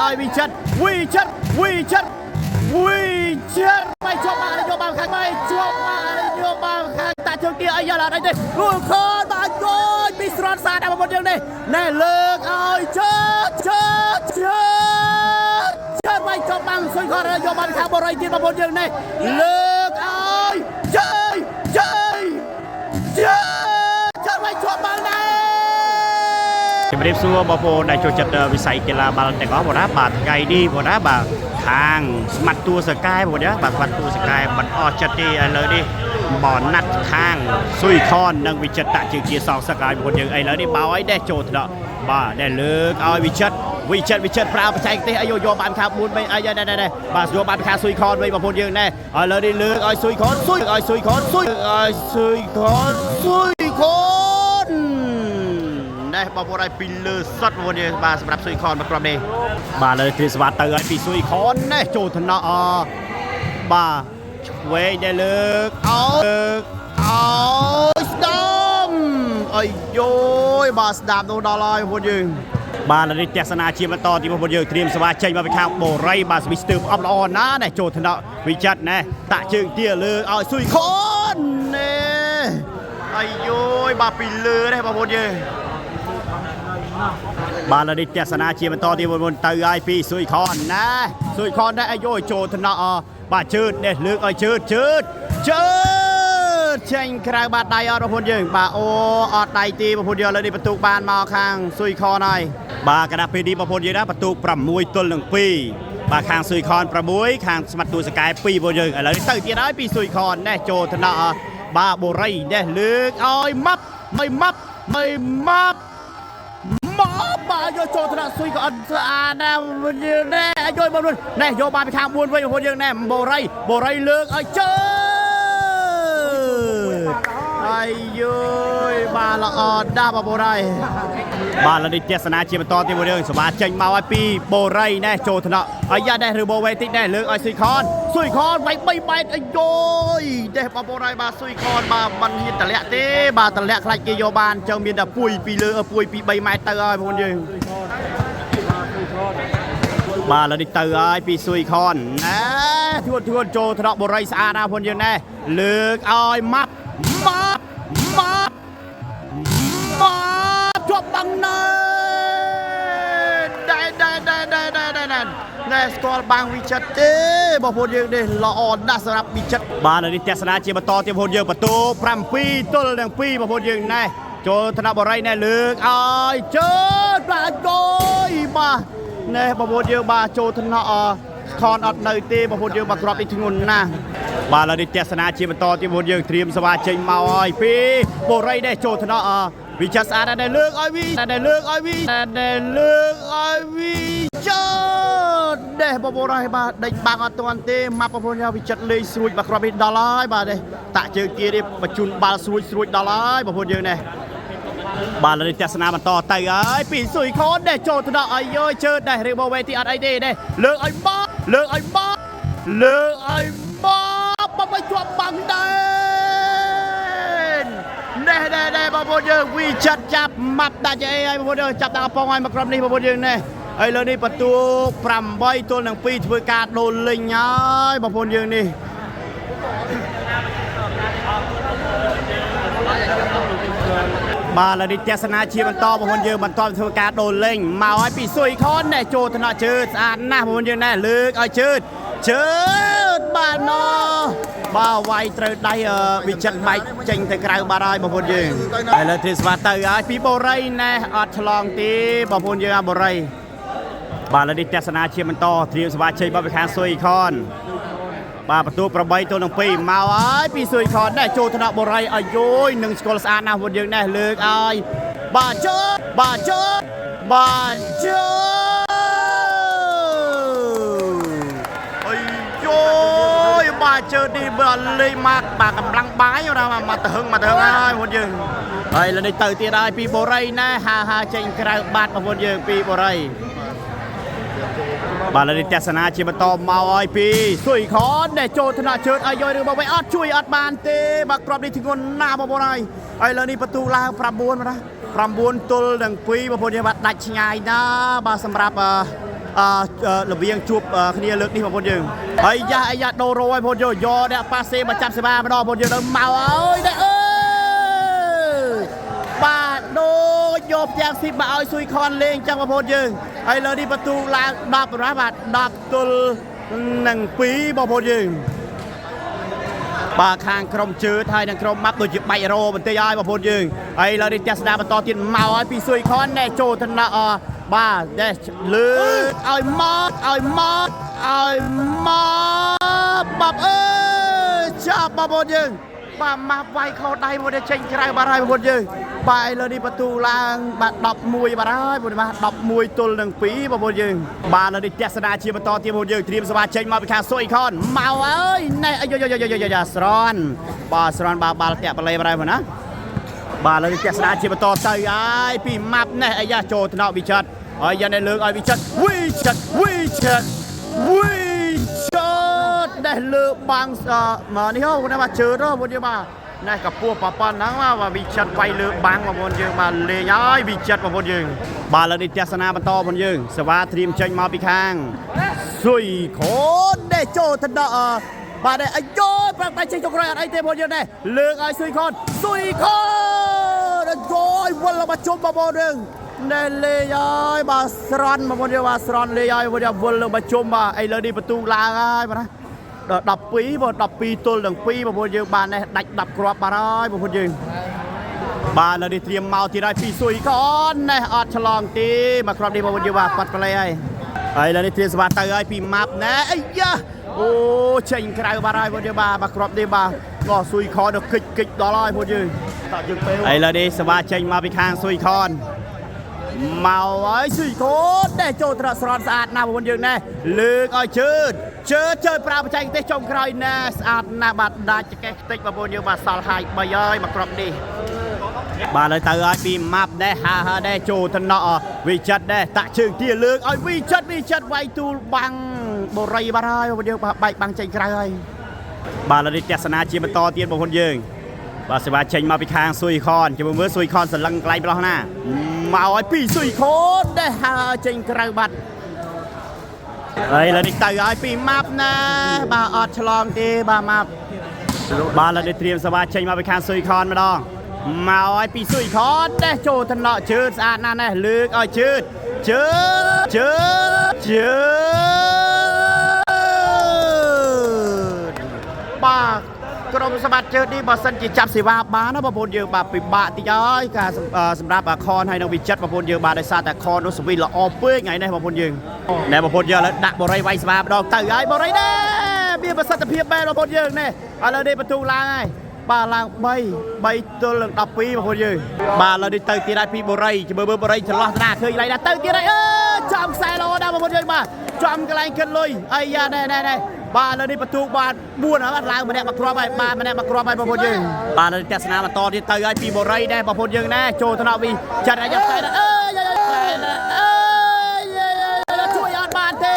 ឲ្យវិចិត្រមិនជាប់មកនយោបាយខាងមិនជាប់មកនយោបាយខាងតាជើងទៀតអីយ៉ាអត់ទេគូខនបានយល់ពីស្រន់សាដល់ប្រពន្ធយើងនេះណែលើកឲ្យជើមិនជាប់មកសុយខននយោបាយខាងបរិយទៀតប្រពន្ធយើងនេះលើកឲ្យជើមិនជាប់មកណែជំរាបសួរបងប្អូនដែលចូលចិត្តវិស័យកីឡាបាល់ទាំងអស់បងណាបាទថ្ងៃនេះបងណាបាទខាងស្មាត់តួសកែបងណាបាទស្មាត់តួសកែមិនអស់ចិត្តទេឥឡូវនេះបងណាត់ខាងស៊ុយខននិងវិចិត្រតាជើងជាសងសកែបងយើងឥឡូវនេះបោឲ្យដែរចូលទៅដល់បាទដែលលើកឲ្យវិចិត្រប្រើបច្ចេកទេសឲ្យយកបានខាង4 3អីដែរបាទយកបានខាងស៊ុយខនវិញបងប្អូនយើងដែរឥឡូវនេះលើកឲ្យស៊ុយខនណែបងប្អូនឲ្យពីលើសុតបងប្អូនយើងបាទសម្រាប់ស៊ុយខនមកក្រុមនេះបាទលើទ្រីស្វាតទៅឲ្យពីស៊ុយខនណែចូលថ្នាក់បាទឆ្វេងដែលលើកឲ្យស្ដាំអីយោបាទស្ដាំនោះដល់ហើយបងប្អូនយើងបាទលើនេះទស្សនាជាបន្តទីបងប្អូនយើងត្រៀមស្វាចេញមកពីខាងបូរីបាទស្វីស្ទើអប់ល្អណាស់ណែចូលថ្នាក់វិចិត្រណែតាក់ជើងទាលើកឲ្យស៊ុយខនណែអីយោបាទពីលើនេះបងប្អូនយើងបាទលើនេះទស្សនាជាបន្តទីបងប្អូនទៅឲ្យពីស៊ុយខនណាស៊ុយខនដែរអាយុចូលថ្នាក់បាទជើតនេះលើកឲ្យជើតចេញក្រៅបាត់ដៃអត់បងប្អូនយើងបាទអូអត់ដៃទេបងប្អូនយើងលើនេះបន្ទុកបានមកខាងស៊ុយខនហើយបាទកណ្ដាស់ពេលនេះបងប្អូនយើងណាបន្ទុក6ទល់នឹង2បាទខាងស៊ុយខន6ខាងស្មាត់តួសកែ2បងប្អូនយើងឥឡូវនេះទៅទៀតហើយពីស៊ុយខននេះចូលថ្នាក់បាទបូរីនេះលើកឲ្យម៉ាប់បាទយកចូលថ្នាក់ស៊ុយក៏អត់ស្អាតដែរយើងណែយកបងប្អូនណែយកបានពីខាង4វិញបងប្អូនយើងណែបូរីលើកឲ្យជើអាយយោបាទល្អដាស់បងប្អូនហើយបាទលើនេះទស្សនាជាបន្តទីមួយយើងសមាចេញមកឲ្យពីបូរីណែចូលថ្នាក់អាយ៉ាដែរឬបូវេតិចដែរលើកឲ្យស៊ុយខនវាយ3ម៉ែត្រអាយយោទេបងប្អូនហើយបាទស៊ុយខនបាទមិនហ៊ានតម្លាក់ទេបាទតម្លាក់ខ្លាចគេយកបានចឹងមានតែពួយពីលើពួយពី3ម៉ែត្រទៅហើយបងប្អូនយើងបាទលើនេះទៅហើយពីស៊ុយខនណែធួនចូលថ្នាក់បូរីស្អាតណាស់បងប្អូនយើងណែលើកឲ្យម៉ាប់ជាប់បាំងណែណែស្គាល់បាំងវិចិត្រទេបងប្អូនយើងនេះល្អណាស់សម្រាប់វិចិត្របាទនៅនេះទស្សនាជាបន្តទៀតបងប្អូនយើងបន្ទូ7ទល់នឹង2បងប្អូនយើងណែចូលថ្នាក់បរិយណែលើកឲ្យជើបាទបាទណែបងប្អូនយើងបាទចូលថ្នាក់ខនអត់នៅទេបងប្អូនយើងបាទក្របនេះធ្ងន់ណាស់បាទលើនេះទស្សនាជាបន្តទីបងប្អូនយើងត្រៀមស្វាចេញមកឲ្យពីបូរីដែរចូលថ្នាក់វិចិត្រស្អាតដែរលើកឲ្យវិជើដែរបងប្អូនហើយបាទដេញបាំងអត់ទាន់ទេមកបងប្អូនយកវិចិត្រលេងស្រួចបាទក្របនេះដល់ហើយបាទនេះតាក់ជើងទានេះបញ្ជូនបាល់ស្រួចដល់ហើយបងប្អូនយើងនេះបាទលើនេះទស្សនាបន្តទៅហើយពីស៊ុយខនដែរចូលថ្នាក់ឲ្យយោជើដែររៀបវេទីអត់អីទេដែរលើកឲ្យបោបើមិនជាប់បាំងដែរណែបងប្អូនយើងវិចិត្រចាប់ម៉ាប់ដាច់អីហើយបងប្អូនយើងចាប់ដាក់កំប៉ុងឲ្យមកក្រុមនេះបងប្អូនយើងនេះហើយលើនេះបន្ទូ8ទល់នឹង2ធ្វើការដូរលេងហើយបងប្អូនយើងនេះបាទលើនេះទស្សនាជាបន្តបងប្អូនយើងបន្តធ្វើការដូរលេងមកឲ្យពីស៊ុយខនណែចូលថ្នាក់ជើស្អាតណាស់បងប្អូនយើងណែលើកឲ្យជើបាទណូបាទវាយត្រូវដៃវិចិត្របែកចេញទៅក្រៅបាត់ហើយបងប្អូនយើងហើយលើទ្រីស្វាទៅហើយពីបូរីណែអត់ឆ្លងទេបងប្អូនយើងបូរីបាទលើនេះទស្សនាជាបន្តត្រៀមស្វាចេញមកពីខាងស៊ុយខនបាទបន្ទូ8ទល់នឹង2មកហើយពីស៊ុយខនដែរចូលថ្នាក់បូរីឲ្យយោយនឹងស្គាល់ស្អាតណាស់បងប្អូនយើងណែលើកឲ្យបាទជើបាទជើនេះបើលេងមកបាទកម្លាំងបាយមកទៅហឹងហើយបងប្អូនយើងហើយលើនេះទៅទៀតហើយពីបូរីណែហាចេញក្រៅបាត់បងប្អូនយើងពីបូរីបាទលើនេះទស្សនាជាបន្តមកឲ្យពីស៊ុយខនដែលចូលថ្នាក់ជើឲ្យយករឿងមកវិញអត់ជួយអត់បានទេបាទក្របនេះធ្ងន់ណាស់បងប្អូនហើយលើនេះបន្ទូឡើង9ទល់នឹង2បងប្អូនយើងបាទដាច់ឆ្ងាយណាបាទសម្រាប់ ระเบียงจูบគ្នាលើកនេះបងប្អូនយើងហើយអាយ៉ាដូរ៉ូឲ្យបងប្អូនយកអ្នកប៉ាសេមកចាប់សេបាម្ដងបងប្អូនយើងមកអើយនេះបាទដូចយកផ្ទាំងស៊ីបមកឲ្យស៊ុយខនលេងចឹងបងប្អូនយើងហើយលើនេះបន្ទូឡើង10ណាបាទ10ទល់នឹង2បងប្អូនយើងបាទខាងក្រុមជើតហើយនឹងក្រុមម៉ាប់ដូចជាបាច់រ៉ូបន្តិចហើយបងប្អូនយើងហើយលើនេះទស្សនាបន្តទៀតមកឲ្យពីស៊ុយខនណែចូលថ្នាក់បាទដែលលើកឲ្យមកបាប់អើយចាប់បងប្អូនយើងបាទម៉ាប់វាយខោដៃមកចេញក្រៅបាត់ហើយបងប្អូនយើងបាទឥឡូវនេះបន្ទូឡើងបាទ11បាត់ហើយបងប្អូនបាទ11ទល់នឹង2បងប្អូនយើងបាទឥឡូវនេះទស្សនាជាបន្តទៀតបងប្អូនយើងត្រៀមសមាជិកមកពីខាងស៊ុយខនមកអើយណែយ៉ាស្រន់បាទស្រន់បាល់តាក់បលេបាត់ហើយបងណាបាទឥឡូវនេះទស្សនាជាបន្តទៅហើយពីម៉ាប់ណែអាយ៉ាចូលថ្នាក់វិចិត្រហើយយ៉ាងនេះលើកឲ្យវិចិត្រដែលលើបាំងមកនេះហ៎គាត់ថាជើទៅបងប្អូនយើងបាទណែកពស់ប៉ប៉ុណ្ណឹងបាទវិចិត្រវាយលើបាំងបងប្អូនយើងបាទលេងហើយវិចិត្របងប្អូនយើងបាទឥឡូវនេះទស្សនាបន្តបងប្អូនយើងសេវាត្រៀមចេញមកពីខាងស៊ុយខនដែលចូលទៅដល់បាទអាយ៉ូប្រកបចេញចុកក្រោយអត់អីទេបងប្អូនយើងណែលើកឲ្យស៊ុយខនហើយវល់មកជុំបងប្អូនយើងណែលេងហើយបាទស្រន់បងប្អូនយើងបាទស្រន់លេងហើយបងប្អូនយើងវល់មកជុំបាទឥឡូវនេះបន្ទូឡើងហើយបាទណា12បង12ទល់នឹង2បងប្អូនយើងបាននេះដាច់10គ្រាប់បាត់ហើយបងប្អូនយើងបាទឥឡូវនេះត្រៀមមកទៀតហើយពីស៊ុយខនណែអត់ឆ្លងទេមកគ្រាប់នេះបងប្អូនយើងបាទបាត់ប្លែហើយឥឡូវនេះត្រៀមស្វាទៅហើយពីម៉ាប់ណែអាយ៉ាអូចេញក្រៅបាត់ហើយបងប្អូនយើងបាទគ្រាប់នេះបាទក៏ស៊ុយខនទៅគិចដល់ហើយបងប្អូនយើងតើយើងពេលឥឡូវនេះស្វាចេញមកពីខាងស៊ុយខនមកហើយស៊ុយខនតែចូលត្រកស្រន់ស្អាតណាស់បងប្អូនយើងណែលើកឲ្យជើតប្រើបច្ចេកទេសចុងក្រោយណែស្អាតណាស់បាទដាច់ចកេះខ្ទេចបងប្អូនយើងបាទសល់ហាយ3ហើយមកគ្រាប់នេះបាទហើយទៅឲ្យពីម៉ាប់ដែរហាដែរចូលថ្នាក់វិចិត្រដែរតាក់ជើងទាលើកឲ្យវិចិត្រវាយទូលបាំងបរិយបាត់ហើយបងប្អូនយើងបាទបែកបាំងចេញក្រៅហើយបាទឥឡូវនេះទស្សនាជាបន្តទៀតបងប្អូនយើងបាទសេវាចេញមកពីខាងស៊ុយខនជាមួយមើលស៊ុយខនសន្លឹងកន្លែងប្រោះណាមកឲ្យពីស៊ុយខនដែរហើចេញក្រៅបាត់ហើយឥឡូវនេះទៅឲ្យពីម៉ាប់ណាបាទអត់ឆ្លងទេបាទម៉ាប់បាទឥឡូវនេះត្រៀមសេវាចេញមកពីខាងស៊ុយខនម្ដងមកឲ្យពីស៊ុយខនដែរចូលថ្នាក់ជើស្អាតណាស់នេះលើកឲ្យជើបាទក្រុមសម្បត្តិជើនេះបើសិនជាចាប់សេវាបានណាបងប្អូនយើងបាទពិបាកតិចហើយការសម្រាប់ខនហើយនឹងវិចិត្របងប្អូនយើងបាទដោយសារតែខននោះសវិល្អពេកថ្ងៃនេះបងប្អូនយើងណែបងប្អូនយើងឥឡូវដាក់បរិយវាយសេវាម្ដងទៅហើយបរិយដែរមានប្រសិទ្ធភាពបែបបងប្អូនយើងណែឥឡូវនេះបន្ទូឡើងហើយបាទឡើង3ទល់នឹង12បងប្អូនយើងបាទឥឡូវនេះទៅទៀតហើយពីបរិយមើលបរិយចន្លោះតាឃើញកន្លែងណាទៅទៀតហើយចំខ្សែលោដែរបងប្អូនយើងបាទចំកន្លែងគិតលុយអាយ៉ាណែបាទឥឡូវនេះបន្ទូបាទ4ហើយបាទឡើងម្នាក់មកគ្រាប់ហើយបាទម្នាក់មកគ្រាប់ហើយបងប្អូនយើងបាទឥឡូវទស្សនាបន្តទៀតទៅហើយពីបរិយដែរបងប្អូនយើងណែចូលថ្នាក់វិញចាត់ឲ្យយកខ្សែជួយអត់បានទេ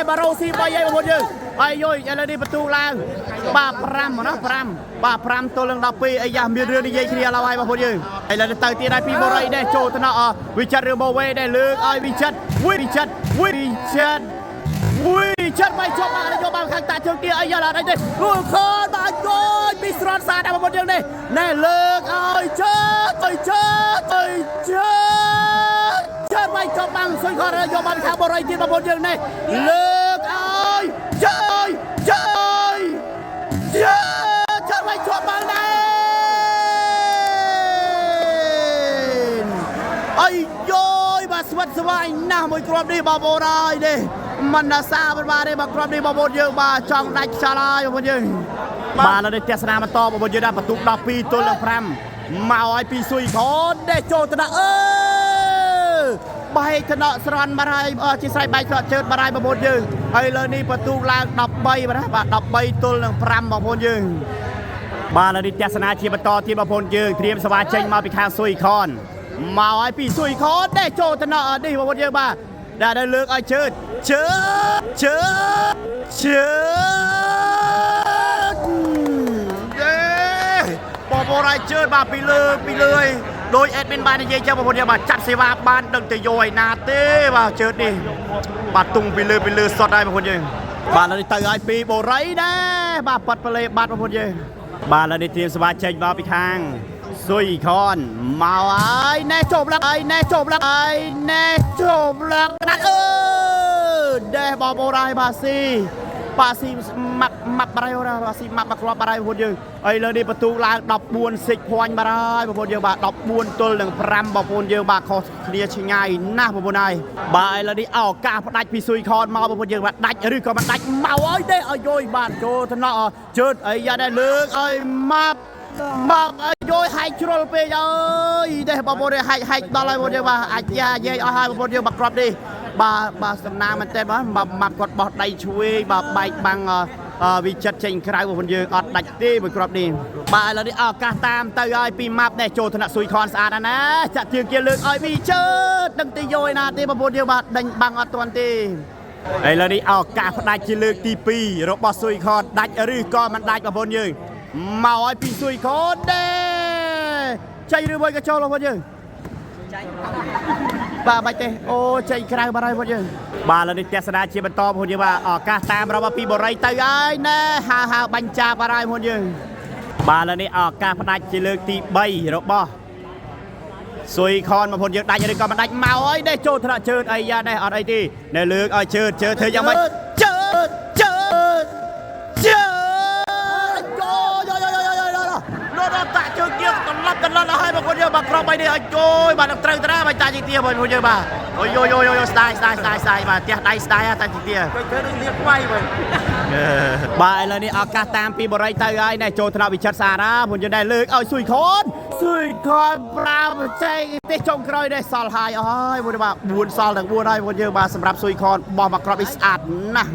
បារ៉ូស៊ី3ហើយបងប្អូនយើងហើយយយឥឡូវនេះបន្ទូឡើងបាទ5ណា5បាទ5ទល់នឹង12អាយ៉ាមានរឿងនិយាយគ្នាឡើយហើយបងប្អូនយើងឥឡូវទៅទៀតហើយពីបរិយដែរចូលថ្នាក់វិចិត្រឬបូវេដែរលើកឲ្យវិចិត្រមិនជប់មកយកមកខាងតាជើងទៀតអីយ៉ាអីទេរួចខនបាទយកពីស្រន់សាដល់បងប្អូនយើងនេះណែលើកឲ្យជើមិនជប់បាំងស៊ុយខនយកមកខាងបរិយទៀតបងប្អូនយើងនេះលើកឲ្យជើមិនជប់បាំងដែរអីយោបាទស្វិតស្វាយណាស់មួយគ្រាប់នេះបងប្អូនហើយនេះមិនដាសាបាទទេមកគ្រាប់នេះបងប្អូនយើងបាទចង់ដាច់ខ្យល់ហើយបងប្អូនយើងបាទឥឡូវនេះទស្សនាបន្តបងប្អូនយើងដាក់បន្ទុក12ទល់នឹង5មកឲ្យពីស៊ុយខនដែលចូលថ្នាក់បែកថ្នាក់ស្រន់បាត់ហើយជាស្រ័យបែកថ្នាក់ជើតបាត់ហើយបងប្អូនយើងហើយលើនេះបន្ទុកឡើង13បាទ13ទល់នឹង5បងប្អូនយើងបាទឥឡូវនេះទស្សនាជាបន្តទៀតបងប្អូនយើងត្រៀមសេវាចេញមកពីខាងស៊ុយខនមកឲ្យពីស៊ុយខនដែលចូលថ្នាក់នេះបងប្អូនយើងបាទដែលលើកឲ្យជើតបងប្អូនឲ្យជើតបាទពីលើ โดยแอดมินบ้านในเย่เจ้าบางคนเดียวมาจัดเสวาบ้านดังแต่โยยนาเต้บ่าเจิดนี่บาตุงไปเลยสดได้บางคนเดียวบ้านเราได้เตยปีโบไรได้บ้าปัดไปเลยบ้านบางคนเดียวบ้านเราได้เตรียมสวาเชงบ้าไปทางซุยคอนมาไอ้แน่จบแล้วไอ้แน่จบแล้วไอ้แน่จบแล้วนะได้บอลโบราณบาซีมักบารายนะบาซีมักครบบารายบางคนเดียวไอ้เลยในประตูลางดับบวนสิพวนบารายบางคนเดียวบ้าดับบวนตัวหนึ่งพรำบางคนเดียวบ้าคอเคลียร์ชิงไงหน้าบางคนไหนบ้าไอ้เลยนี่เอากาพดัดพิซุยคอนมาบางคนเดียวบ้าดัดหรือก็มันดัดเมาไอ้ได้ไอ้โยยบ้านโจทนอเจิดไอ้ยาได้เลือกไอ้มาโยยให้ชโรลเปย์ได้บางคนเดียวให้ตอนไรบางคนเดียวบ้าอาจจะเย่เอาให้บางคนเดียวบ้ากรอบดีบ้าสำนักมันเต็มบ้ามากดบอดได้ช่วยบ้าใบบางวิจัดเชิงใครบางคนเดียวอดดัดดีบ้ากรอบดีบ้าแล้วนี่เอาการตามเตยปีมาบในโจทนสุยคอนสะอาดนะจะเทียงเกี่ยวเลือกไอ้มีเชิดดังตีโยยนาตีบางคนเดียวบ้าดังบางอดตัวตีไอ้แล้วนี่เอาการพนักเกี่ยวเลือกตีปีรบสุยคอนดัดหรือก็มันดัดบางคนเดียวมาไอ้ปีสุยคอนเด้ใจหรือไม่ก็โจบางคนเดียวบ้าใบเตโอ้ใจใครบ้าอะไรพอดีบ้าแล้วนี่เจษฎาเชียร์บรรทอพอดีว่าออกกาตามเราว่าปีบไรเตยนะฮาบัญชาบ้าอะไรพอดีบ้าแล้วนี่ออกกาพนักจิเลือกตีใบรบบ่ซุยคอนมาพอดีได้ยังไงก็มันได้เมาไอ้ได้โจทย์เชิดไอ้ยาได้อะไรที่ในเลือกไอ้เชิดเธอยังไม่เชิดตะเจอเกี่ยวกันรับกันแล้วให้บางคนเดียวบางครอบไปเนี่ยโจ้ยบางตรึงตระบางจ่าจีเตียบางคนเดียวบางโอ้ยสไตล์บางเตี้ยได้สไตล์ตาจีเตียเคยเรียกไว้บางแล้วนี่อากาศตามปีบริเตอร์ไอ้ในโจทนาวิชัดสาระผมจะได้เลิกเอาสุยคอนปราบใจเตะจงครอยได้ซอลไฮอ้อยบุญบาบุญซอลถึงบุญได้บุญเยอะบางสำหรับสุยคอนบอลมาครอบอิสอัดนะ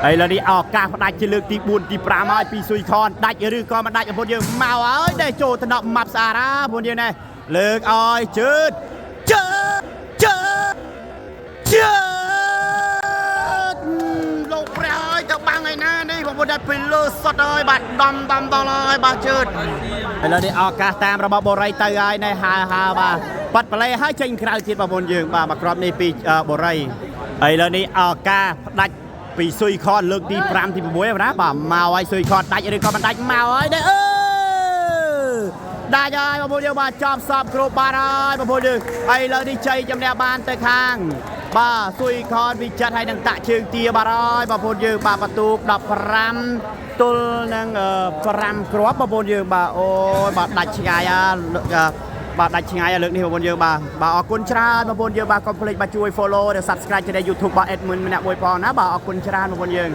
ไอ้แล้วนี่ออกกาพนักจิเลือกตีบุญตีปรามาปีซุยคอนได้หรือก็มันได้กับพวกเยอะมาไอ้ได้โจทย์ถนอมมับสาระพวกเยอะเนี่ยเลือกอ้อยเจิดลงไปอ้อยจะบังไงนะนี่ผมได้เป็นเลือดสดเลยบัดดำต่อเลยบาเจิดไอ้แล้วนี่ออกกาตามระบบโบราณเตยในฮาบาปัดไปเลยให้เชิงคราวที่มาบนเยอะมามากรอบในปีโบราณไอ้แล้วนี่ออกกาได้ปีซุยคอนเลือกดีพรำที่บุ้ยนะบ่ามาไว้ซุยคอนได้ยังไงก็มันได้มาไว้ได้ได้ยังมาบุ้ยมาจอมสอบครูบาร์ได้มาบุ้ยไอ้เราดีใจจำแนกบานตะคางบ่าซุยคอนวิจัดให้ดังตะเชิงเตียบาร์มาบุ้ยบ่าประตูดับพรำตุลนังพรำครบมาบุ้ยบ่าโอ้บ่าดัชงายบาดัชงายเลือกนี่มาบนเยอะบาออกกุญชรามาบนเยอะบาคอมพลีทมาช่วย follow เดี๋ยว subscribe จะได้ YouTube บาแอดมินมันเนี่ยมวยพอนะบาออกกุญชรามาบนเยอะ